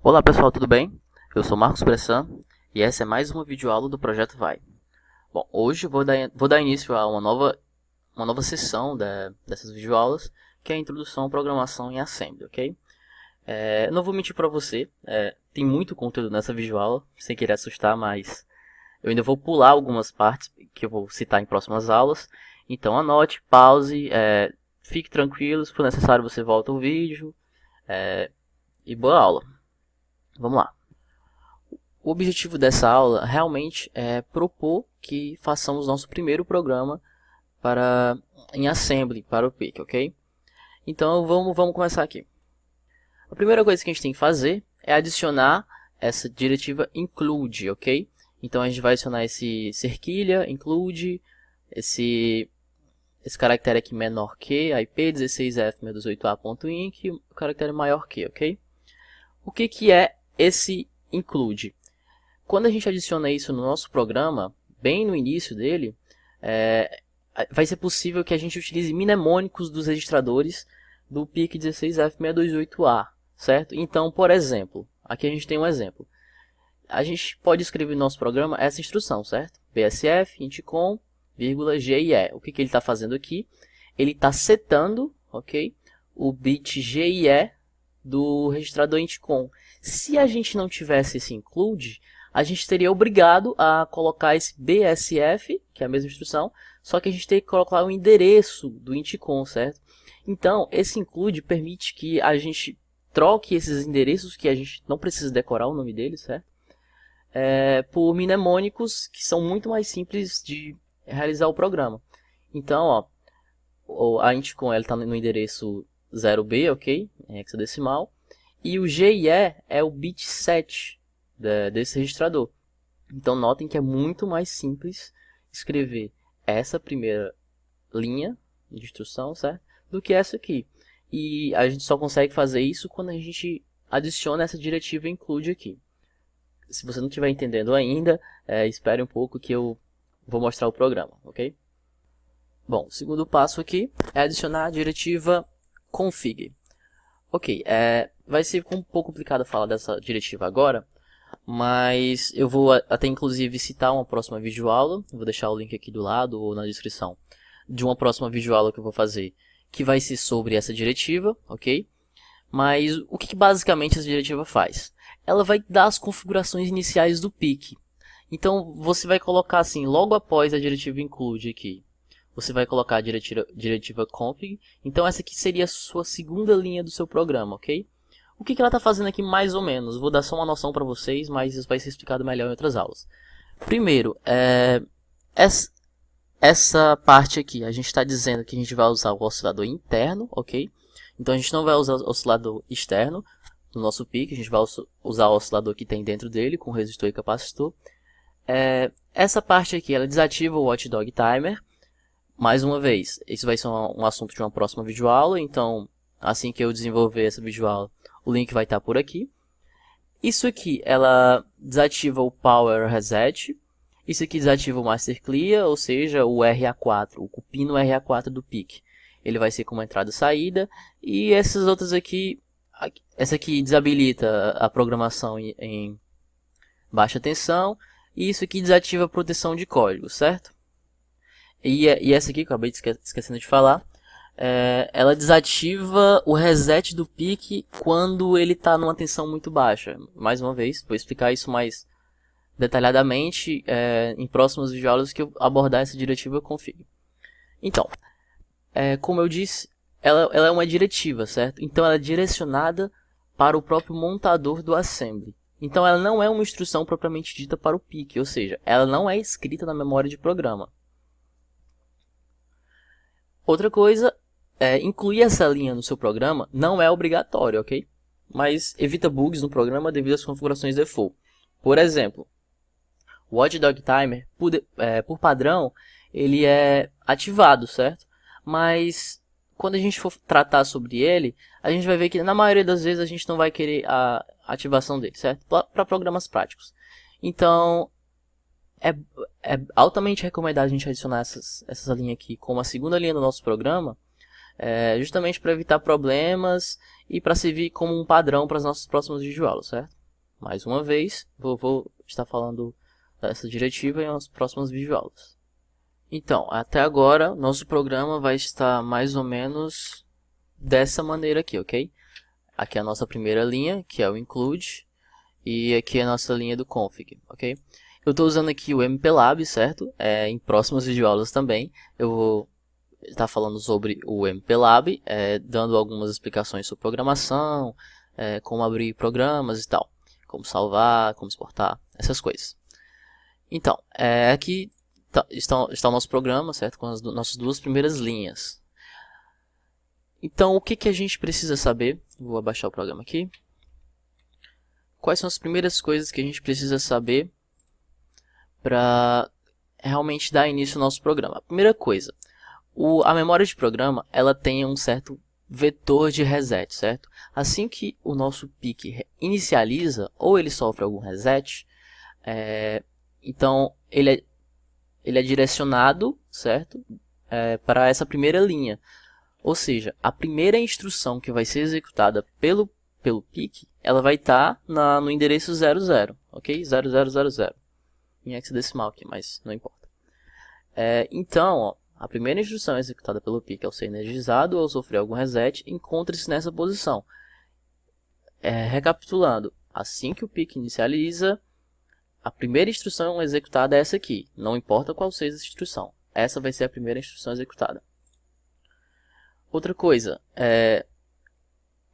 Olá pessoal, tudo bem? Eu sou Marcos Bressan e essa é mais uma videoaula do Projeto Vai. Bom, hoje eu vou dar início a uma nova sessão dessas videoaulas, que é a introdução à programação em Assembly, ok? Não vou mentir para você, tem muito conteúdo nessa videoaula, sem querer assustar, mas eu ainda vou pular algumas partes que eu vou citar em próximas aulas. Então anote, pause, fique tranquilo, se for necessário você volta o vídeo e boa aula. Vamos lá. O objetivo dessa aula realmente é propor que façamos nosso primeiro programa em Assembly para o PIC, ok? Então vamos começar aqui. A primeira coisa que a gente tem que fazer é adicionar essa diretiva include, ok? Então a gente vai adicionar esse cerquilha, include, esse caractere aqui menor que, IP16F628A.inc, o caractere maior que, ok? O que é esse include? Quando a gente adiciona isso no nosso programa, bem no início dele, vai ser possível que a gente utilize mnemônicos dos registradores do PIC 16F628A, certo? Então, por exemplo, aqui a gente tem um exemplo. A gente pode escrever no nosso programa essa instrução, certo? BSF, intcom, GIE. O que ele está fazendo aqui? Ele está setando, ok, o bit GIE do registrador intcom. Se a gente não tivesse esse include, a gente seria obrigado a colocar esse BSF, que é a mesma instrução, só que a gente tem que colocar o endereço do intcom, certo? Então, esse include permite que a gente troque esses endereços, que a gente não precisa decorar o nome deles, certo? Por mnemônicos que são muito mais simples de realizar o programa. Então, ó, a intcom está no endereço 0b, ok? Em hexadecimal. E o GIE é o bit 7 desse registrador. Então notem que é muito mais simples escrever essa primeira linha de instrução, certo? Do que essa aqui. E a gente só consegue fazer isso quando a gente adiciona essa diretiva include aqui. Se você não estiver entendendo ainda, espere um pouco que eu vou mostrar o programa, ok? Bom, o segundo passo aqui é adicionar a diretiva config. Ok, vai ser um pouco complicado falar dessa diretiva agora, mas eu vou até inclusive citar uma próxima videoaula, vou deixar o link aqui do lado ou na descrição, de uma próxima videoaula que eu vou fazer, que vai ser sobre essa diretiva, ok? Mas o que basicamente essa diretiva faz? Ela vai dar as configurações iniciais do PIC. Então você vai colocar assim, logo após a diretiva include aqui, você vai colocar a diretiva config. Então essa aqui seria a sua segunda linha do seu programa, ok? O que ela está fazendo aqui mais ou menos? Vou dar só uma noção para vocês, mas isso vai ser explicado melhor em outras aulas. Primeiro, essa parte aqui, a gente está dizendo que a gente vai usar o oscilador interno, ok? Então a gente não vai usar o oscilador externo no nosso PIC, a gente vai usar o oscilador que tem dentro dele, com resistor e capacitor. Essa parte aqui, ela desativa o watchdog timer. Mais uma vez, isso vai ser um assunto de uma próxima videoaula, então assim que eu desenvolver essa videoaula, o link vai estar por aqui. Isso aqui, ela desativa o Power Reset. Isso aqui desativa o Master Clear, ou seja, o RA4, o pino RA4 do PIC. Ele vai ser como entrada e saída. E essas outras aqui, essa aqui desabilita a programação em baixa tensão. E isso aqui desativa a proteção de código, certo? E essa aqui, que eu acabei esquecendo de falar, ela desativa o reset do PIC quando ele está numa tensão muito baixa. Mais uma vez, vou explicar isso mais detalhadamente em próximas videoaulas que eu abordar essa diretiva config. Então, como eu disse, ela é uma diretiva, certo? Então ela é direcionada para o próprio montador do assembly. Então ela não é uma instrução propriamente dita para o PIC, ou seja, ela não é escrita na memória de programa. Outra coisa, incluir essa linha no seu programa não é obrigatório, ok? Mas evita bugs no programa devido às configurações default. Por exemplo, o watchdog timer, por padrão, ele é ativado, certo? Mas quando a gente for tratar sobre ele, a gente vai ver que na maioria das vezes a gente não vai querer a ativação dele, certo? Para programas práticos. Então, é altamente recomendado a gente adicionar essas linhas aqui como a segunda linha do nosso programa, justamente para evitar problemas e para servir como um padrão para as nossas próximas videoaulas, certo? Mais uma vez, vou estar falando dessa diretiva em as próximas videoaulas. Então, até agora, nosso programa vai estar mais ou menos dessa maneira aqui, ok? Aqui é a nossa primeira linha, que é o include, e aqui é a nossa linha do config, ok? Eu estou usando aqui o MPLAB, certo? Em próximas videoaulas também, eu vou estar falando sobre o MPLAB, dando algumas explicações sobre programação, como abrir programas e tal, como salvar, como exportar, essas coisas. Então, aqui está o nosso programa, certo? Com as nossas duas primeiras linhas. Então, o que a gente precisa saber? Vou abaixar o programa aqui. Quais são as primeiras coisas que a gente precisa saber para realmente dar início ao nosso programa? A primeira coisa, a memória de programa ela tem um certo vetor de reset, certo? Assim que o nosso PIC inicializa ou ele sofre algum reset, então ele é direcionado, certo? Para essa primeira linha. Ou seja, a primeira instrução que vai ser executada pelo PIC, ela vai estar no endereço 00, ok? 0000. Em hexadecimal aqui, mas não importa. Então, ó, a primeira instrução executada pelo PIC ao ser energizado ou sofrer algum reset, encontra-se nessa posição. Recapitulando, assim que o PIC inicializa, a primeira instrução executada é essa aqui. Não importa qual seja a instrução. Essa vai ser a primeira instrução executada. Outra coisa,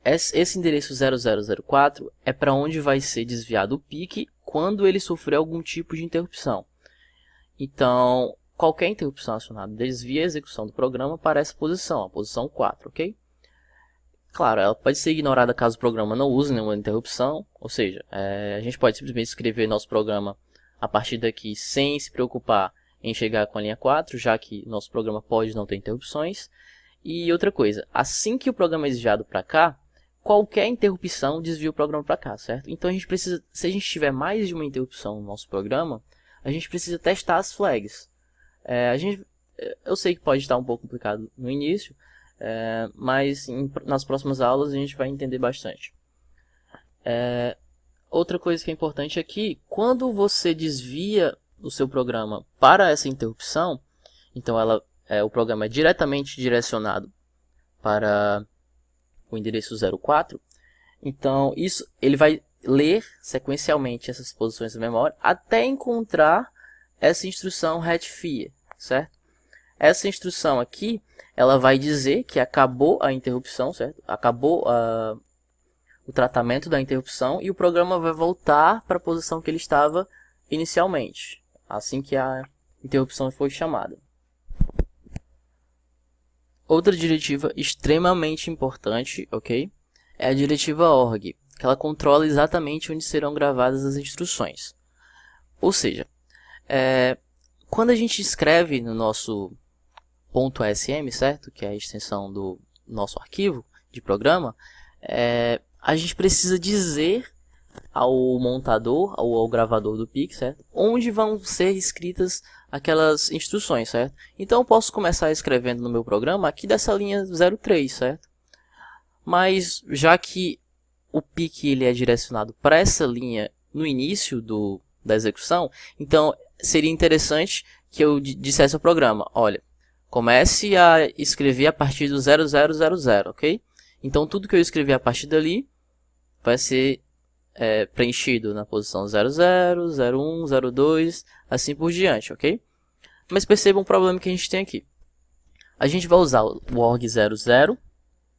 esse endereço 0004 é para onde vai ser desviado o PIC quando ele sofrer algum tipo de interrupção. Então, qualquer interrupção acionada desvia a execução do programa para essa posição, a posição 4, ok? Claro, ela pode ser ignorada caso o programa não use nenhuma interrupção, ou seja, a gente pode simplesmente escrever nosso programa a partir daqui sem se preocupar em chegar com a linha 4, já que nosso programa pode não ter interrupções. E outra coisa, assim que o programa é desviado para cá, qualquer interrupção desvia o programa para cá, certo? Então a gente precisa, se a gente tiver mais de uma interrupção no nosso programa, a gente precisa testar as flags. Eu sei que pode estar um pouco complicado no início, mas nas próximas aulas a gente vai entender bastante. Outra coisa que é importante aqui, quando você desvia o seu programa para essa interrupção, então o programa é diretamente direcionado para o endereço 04, então ele vai ler sequencialmente essas posições da memória até encontrar essa instrução retfia, certo? Essa instrução aqui, ela vai dizer que acabou a interrupção, certo? Acabou o tratamento da interrupção e o programa vai voltar para a posição que ele estava inicialmente, assim que a interrupção foi chamada. Outra diretiva extremamente importante, ok? É a diretiva org, que ela controla exatamente onde serão gravadas as instruções. Ou seja, quando a gente escreve no nosso .asm, certo? Que é a extensão do nosso arquivo de programa, a gente precisa dizer ao montador, ou ao gravador do PIC, certo? Onde vão ser escritas aquelas instruções, certo? Então eu posso começar escrevendo no meu programa aqui dessa linha 03, certo? Mas já que o PIC ele é direcionado para essa linha no início da execução, então seria interessante que eu dissesse ao programa, olha, comece a escrever a partir do 0000, ok? Então tudo que eu escrever a partir dali vai ser preenchido na posição 00, 01, 02, assim por diante, ok? Mas perceba um problema que a gente tem aqui. A gente vai usar o org00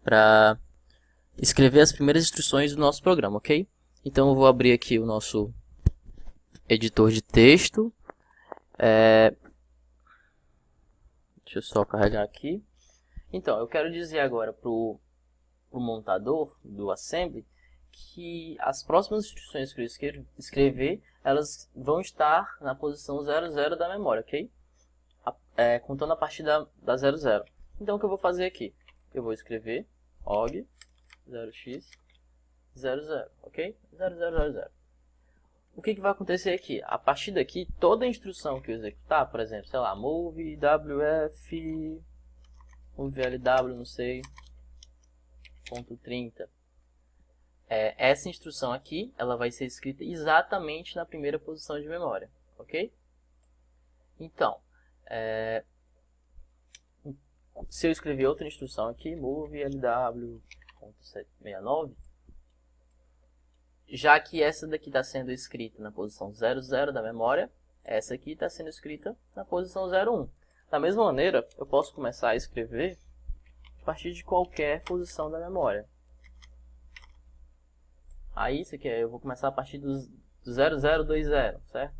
para escrever as primeiras instruções do nosso programa, ok? Então eu vou abrir aqui o nosso editor de texto. Deixa eu só carregar aqui. Então, eu quero dizer agora para o montador do assembly que as próximas instruções que eu escrever, elas vão estar na posição 00 da memória, ok? Contando a partir da 00. Então, o que eu vou fazer aqui? Eu vou escrever org 0x00, ok? 0000. O que vai acontecer aqui? A partir daqui, toda instrução que eu executar, por exemplo, sei lá, move wf move LW, não sei, ponto 30. Essa instrução aqui, ela vai ser escrita exatamente na primeira posição de memória, ok? Então, se eu escrever outra instrução aqui, move LW.69, já que essa daqui está sendo escrita na posição 00 da memória, essa aqui está sendo escrita na posição 01. Da mesma maneira, eu posso começar a escrever a partir de qualquer posição da memória. Aí, isso aqui eu vou começar a partir do 0020, certo?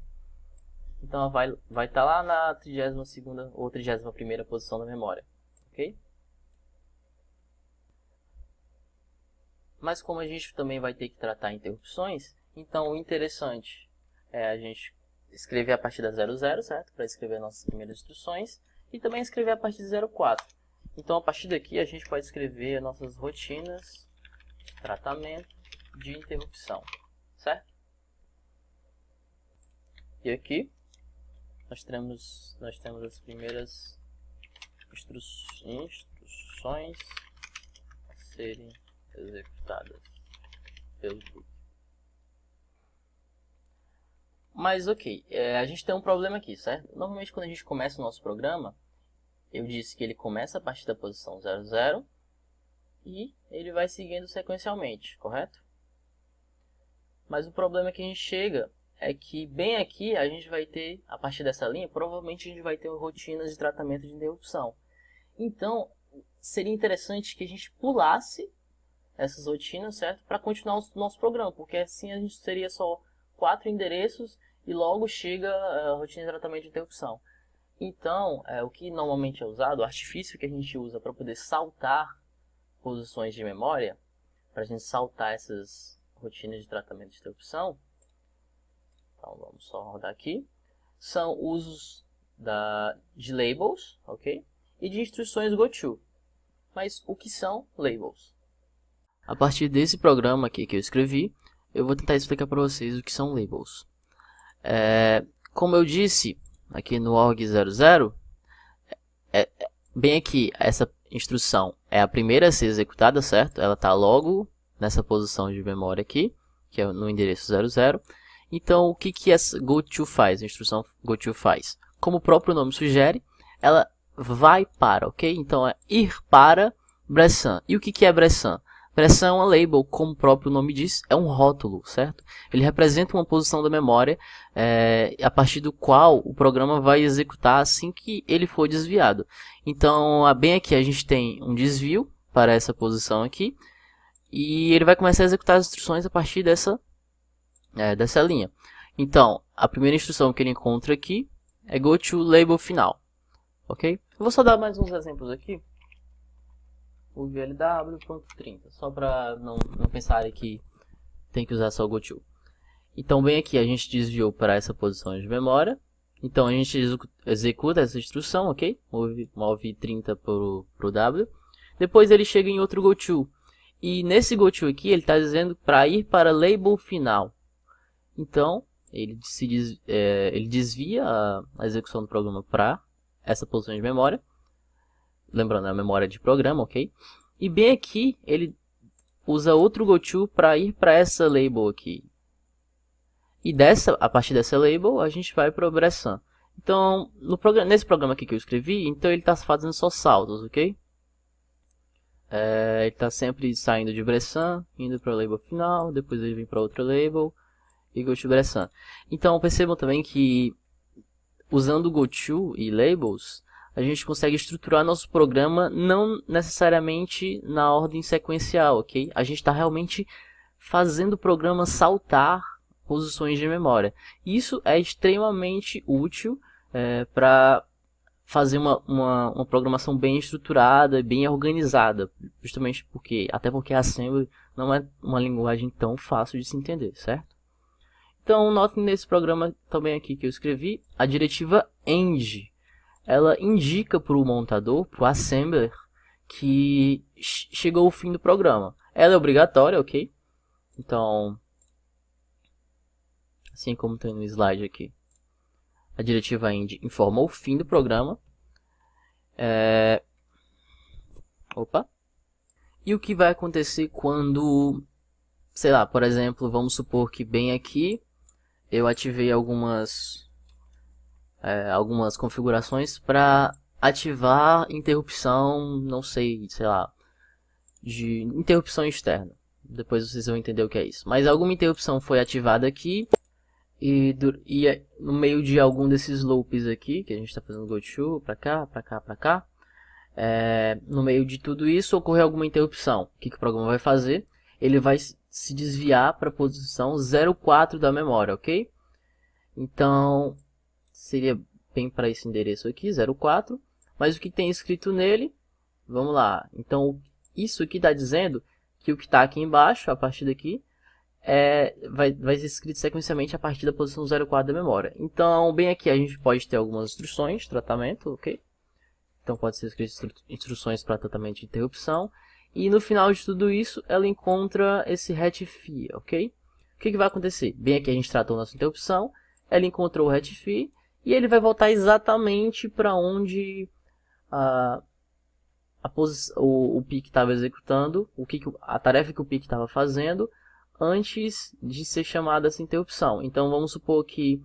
Então, vai estar lá na 32ª ou 31ª posição da memória, ok? Mas como a gente também vai ter que tratar interrupções, então o interessante é a gente escrever a partir da 00, certo? Para escrever nossas primeiras instruções. E também escrever a partir de 04. Então, a partir daqui, a gente pode escrever nossas rotinas de tratamento de interrupção, certo? E aqui, nós temos as primeiras instruções a serem executadas pelo loop. Mas ok, a gente tem um problema aqui, certo? Normalmente quando a gente começa o nosso programa, eu disse que ele começa a partir da posição 00 e ele vai seguindo sequencialmente, correto? Mas o problema que a gente chega é que bem aqui a gente vai ter, a partir dessa linha, provavelmente a gente vai ter rotinas de tratamento de interrupção. Então, seria interessante que a gente pulasse essas rotinas, certo? Para continuar o nosso programa, porque assim a gente teria só 4 endereços e logo chega a rotina de tratamento de interrupção. Então, o que normalmente é usado, o artifício que a gente usa para poder saltar posições de memória, para a gente saltar essas rotinas de tratamento de interrupção, então vamos só rodar aqui, são usos de labels, ok? E de instruções goto. Mas o que são labels? A partir desse programa aqui que eu escrevi, eu vou tentar explicar para vocês o que são labels. Como eu disse aqui no org00, bem aqui, essa instrução é a primeira a ser executada, certo? Ela está logo nessa posição de memória aqui, que é no endereço 00. Então, o que essa goto faz, a instrução goto faz? Como o próprio nome sugere, ela vai para, ok? Então, é ir para Bressan. E o que é Bressan? Bressan é uma label, como o próprio nome diz, é um rótulo, certo? Ele representa uma posição da memória a partir do qual o programa vai executar assim que ele for desviado. Então, bem aqui a gente tem um desvio para essa posição aqui e ele vai começar a executar as instruções a partir dessa linha. Então, a primeira instrução que ele encontra aqui é go to label final, ok? Eu vou só dar mais uns exemplos aqui. O VLW.30, só para não pensarem que tem que usar só o goto. Então, bem aqui, a gente desviou para essa posição de memória. Então, a gente executa essa instrução, ok? Move 30 para o W. Depois, ele chega em outro goto. E nesse goto aqui, ele está dizendo para ir para label final. Então, ele desvia a execução do programa para essa posição de memória. Lembrando, é a memória de programa, ok? E bem aqui, ele usa outro goto para ir para essa label aqui. E a partir dessa label, a gente vai para o Bressan. Então, nesse programa aqui que eu escrevi, então ele está fazendo só saltos, ok? Ele está sempre saindo de Bressan, indo para o label final, depois ele vem para outra label e go to Bressan. Então, percebam também que usando goto e labels, a gente consegue estruturar nosso programa não necessariamente na ordem sequencial, ok? A gente está realmente fazendo o programa saltar posições de memória. Isso é extremamente útil para fazer uma programação bem estruturada, bem organizada, justamente porque a Assembly não é uma linguagem tão fácil de se entender, certo? Então, notem nesse programa também aqui que eu escrevi, a diretiva end. Ela indica para o montador, para o assembler, que chegou o fim do programa. Ela é obrigatória, ok? Então, assim como tem no slide aqui, a diretiva end informa o fim do programa. Opa. E o que vai acontecer quando, sei lá, por exemplo, vamos supor que bem aqui eu ativei algumas configurações para ativar interrupção, não sei, sei lá, de interrupção externa. Depois vocês vão entender o que é isso. Mas alguma interrupção foi ativada aqui e no meio de algum desses loops aqui, que a gente está fazendo go to, para cá, para cá, para cá, no meio de tudo isso ocorreu alguma interrupção. O que o programa vai fazer? Ele vai se desviar para a posição 04 da memória, ok? Então, seria bem para esse endereço aqui, 04. Mas o que tem escrito nele? Vamos lá. Então, isso aqui está dizendo que o que está aqui embaixo, a partir daqui, vai ser escrito sequencialmente a partir da posição 04 da memória. Então, bem aqui a gente pode ter algumas instruções de tratamento, ok? Então, pode ser escrito instruções para tratamento de interrupção. E no final de tudo isso, ela encontra esse retfee, ok? O que vai acontecer? Bem aqui a gente tratou nossa interrupção, ela encontrou o retfee e ele vai voltar exatamente para onde o PIC estava executando, a tarefa que o PIC estava fazendo antes de ser chamada essa interrupção. Então vamos supor que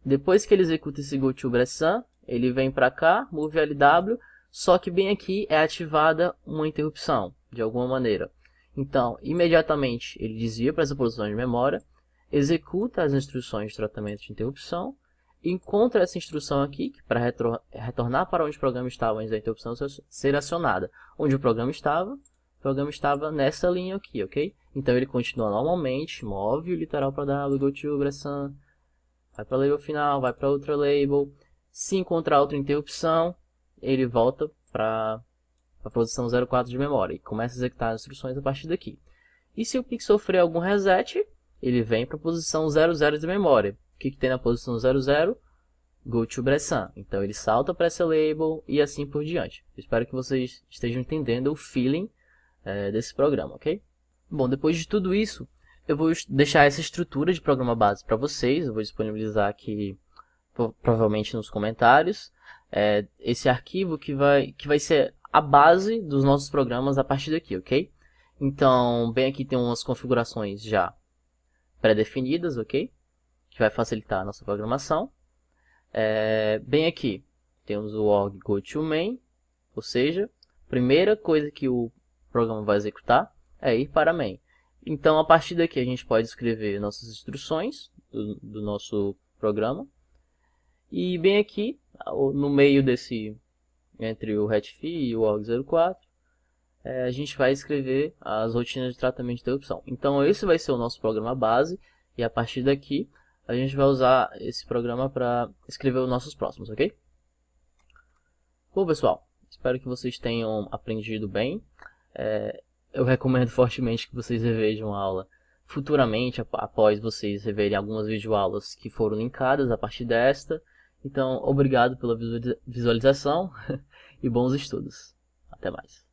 depois que ele executa esse goToBressan, ele vem para cá, move LW, só que bem aqui é ativada uma interrupção, de alguma maneira. Então, imediatamente ele desvia para essa posição de memória, executa as instruções de tratamento de interrupção, encontra essa instrução aqui, para retornar para onde o programa estava antes da interrupção ser acionada. Onde o programa estava nessa linha aqui, ok? Então ele continua normalmente, move o literal para W, goToBressan, vai para a label final, vai para outra label. Se encontrar outra interrupção, ele volta para a posição 04 de memória e começa a executar as instruções a partir daqui. E se o PIC sofrer algum reset, ele vem para a posição 00 de memória. O que tem na posição 00? goToBressan. Então ele salta para essa label e assim por diante. Espero que vocês estejam entendendo o feeling desse programa, ok? Bom, depois de tudo isso, eu vou deixar essa estrutura de programa base para vocês. Eu vou disponibilizar aqui, provavelmente nos comentários, esse arquivo que vai ser a base dos nossos programas a partir daqui, ok? Então, bem aqui tem umas configurações já pré-definidas, ok? Que vai facilitar a nossa programação. Bem aqui temos o org goToMain, ou seja, a primeira coisa que o programa vai executar é ir para main. Então, a partir daqui a gente pode escrever nossas instruções do nosso programa. E bem aqui, no meio entre o retfee e o org04, a gente vai escrever as rotinas de tratamento de interrupção. Então esse vai ser o nosso programa base, e a partir daqui a gente vai usar esse programa para escrever os nossos próximos, ok? Bom pessoal, espero que vocês tenham aprendido bem. Eu recomendo fortemente que vocês revejam a aula futuramente, após vocês reverem algumas videoaulas que foram linkadas a partir desta. Então, obrigado pela visualização e bons estudos. Até mais.